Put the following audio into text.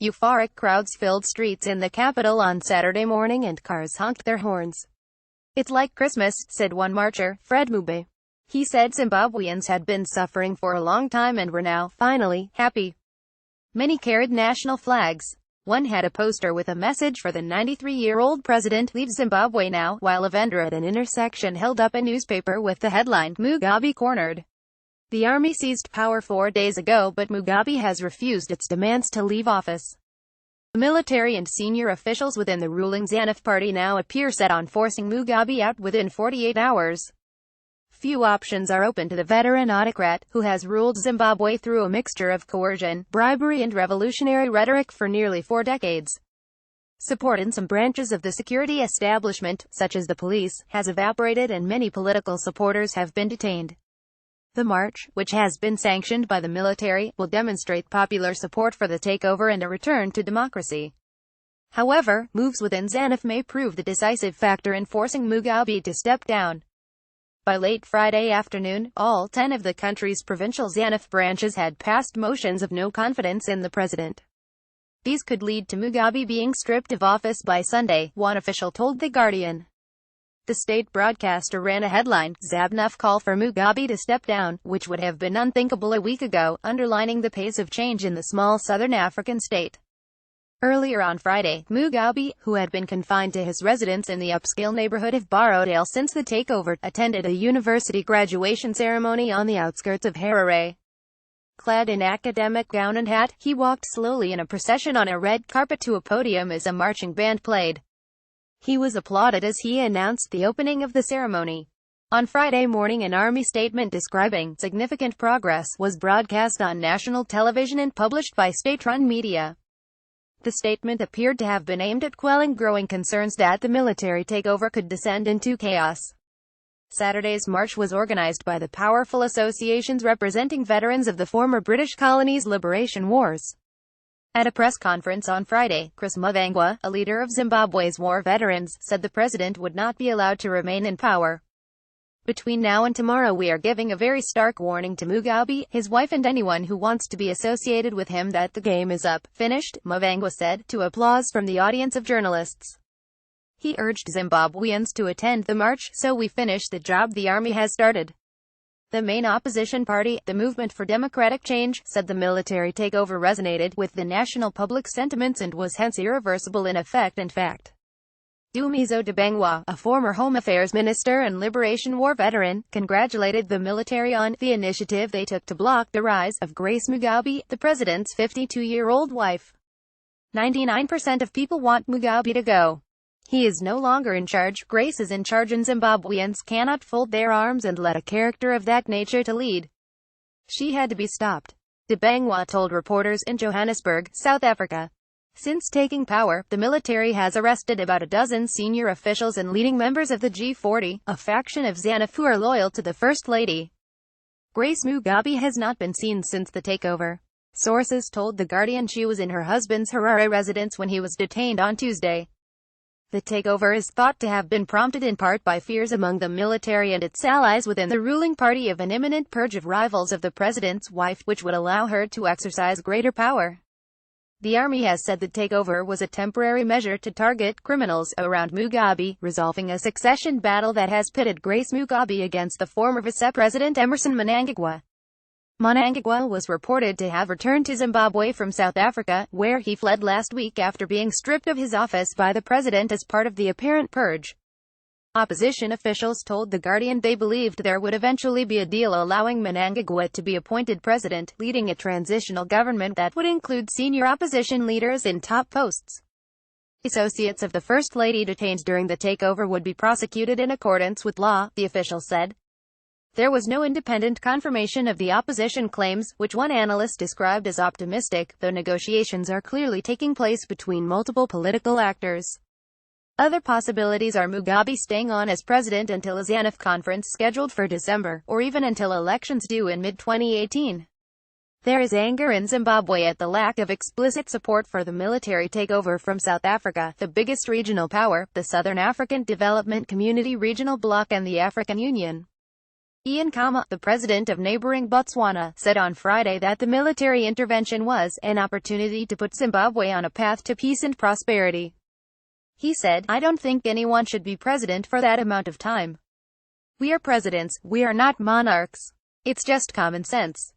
Euphoric crowds filled streets in the capital on Saturday morning and cars honked their horns. "It's like Christmas," said one marcher, Fred Mubay. He said Zimbabweans had been suffering for a long time and were now, finally, happy. Many carried national flags. One had a poster with a message for the 93-year-old president, "Leave Zimbabwe now," while a vendor at an intersection held up a newspaper with the headline, "Mugabe cornered." The army seized power 4 days ago, but Mugabe has refused its demands to leave office. The military and senior officials within the ruling ZANU party now appear set on forcing Mugabe out within 48 hours. Few options are open to the veteran autocrat, who has ruled Zimbabwe through a mixture of coercion, bribery and revolutionary rhetoric for nearly 4 decades. Support in some branches of the security establishment, such as the police, has evaporated and many political supporters have been detained. The march, which has been sanctioned by the military, will demonstrate popular support for the takeover and a return to democracy. However, moves within ZANU may prove the decisive factor in forcing Mugabe to step down. By late Friday afternoon, all 10 of the country's provincial ZANU branches had passed motions of no confidence in the president. These could lead to Mugabe being stripped of office by Sunday, one official told The Guardian. The state broadcaster ran a headline, "ZANU call for Mugabe to step down," which would have been unthinkable a week ago, underlining the pace of change in the small southern African state. Earlier on Friday, Mugabe, who had been confined to his residence in the upscale neighborhood of Barodale since the takeover, attended a university graduation ceremony on the outskirts of Harare. Clad in academic gown and hat, he walked slowly in a procession on a red carpet to a podium as a marching band played. He was applauded as he announced the opening of the ceremony. On Friday morning, an army statement describing significant progress was broadcast on national television and published by state-run media. The statement appeared to have been aimed at quelling growing concerns that the military takeover could descend into chaos. Saturday's march was organized by the powerful associations representing veterans of the former British colonies' liberation wars. At a press conference on Friday, Chris Muvangwa, a leader of Zimbabwe's war veterans, said the president would not be allowed to remain in power. "Between now and tomorrow we are giving a very stark warning to Mugabe, his wife and anyone who wants to be associated with him that the game is up, finished," Muvangwa said, to applause from the audience of journalists. He urged Zimbabweans to attend the march, "So we finish the job the army has started." The main opposition party, the Movement for Democratic Change, said the military takeover resonated with the national public sentiments and was hence irreversible in effect and fact. Dumizo Debengwa, a former Home Affairs Minister and Liberation War veteran, congratulated the military on the initiative they took to block the rise of Grace Mugabe, the president's 52-year-old wife. 99% of people want Mugabe to go. He is no longer in charge. Grace is in charge and Zimbabweans cannot fold their arms and let a character of that nature to lead. She had to be stopped, Debengwa told reporters in Johannesburg, South Africa. Since taking power, the military has arrested about a dozen senior officials and leading members of the G40, a faction of ZANU who are loyal to the First Lady. Grace Mugabe has not been seen since the takeover. Sources told The Guardian she was in her husband's Harare residence when he was detained on Tuesday. The takeover is thought to have been prompted in part by fears among the military and its allies within the ruling party of an imminent purge of rivals of the president's wife, which would allow her to exercise greater power. The army has said the takeover was a temporary measure to target criminals around Mugabe, resolving a succession battle that has pitted Grace Mugabe against the former vice-president Emmerson Mnangagwa. Mnangagwa was reported to have returned to Zimbabwe from South Africa, where he fled last week after being stripped of his office by the president as part of the apparent purge. Opposition officials told The Guardian they believed there would eventually be a deal allowing Mnangagwa to be appointed president, leading a transitional government that would include senior opposition leaders in top posts. Associates of the First Lady detained during the takeover would be prosecuted in accordance with law, the official said. There was no independent confirmation of the opposition claims, which one analyst described as optimistic, though negotiations are clearly taking place between multiple political actors. Other possibilities are Mugabe staying on as president until a ZANU conference scheduled for December, or even until elections due in mid-2018. There is anger in Zimbabwe at the lack of explicit support for the military takeover from South Africa, the biggest regional power, the Southern African Development Community Regional Bloc and the African Union. Ian Khama, the president of neighboring Botswana, said on Friday that the military intervention was an opportunity to put Zimbabwe on a path to peace and prosperity. He said, "I don't think anyone should be president for that amount of time. We are presidents, we are not monarchs. It's just common sense."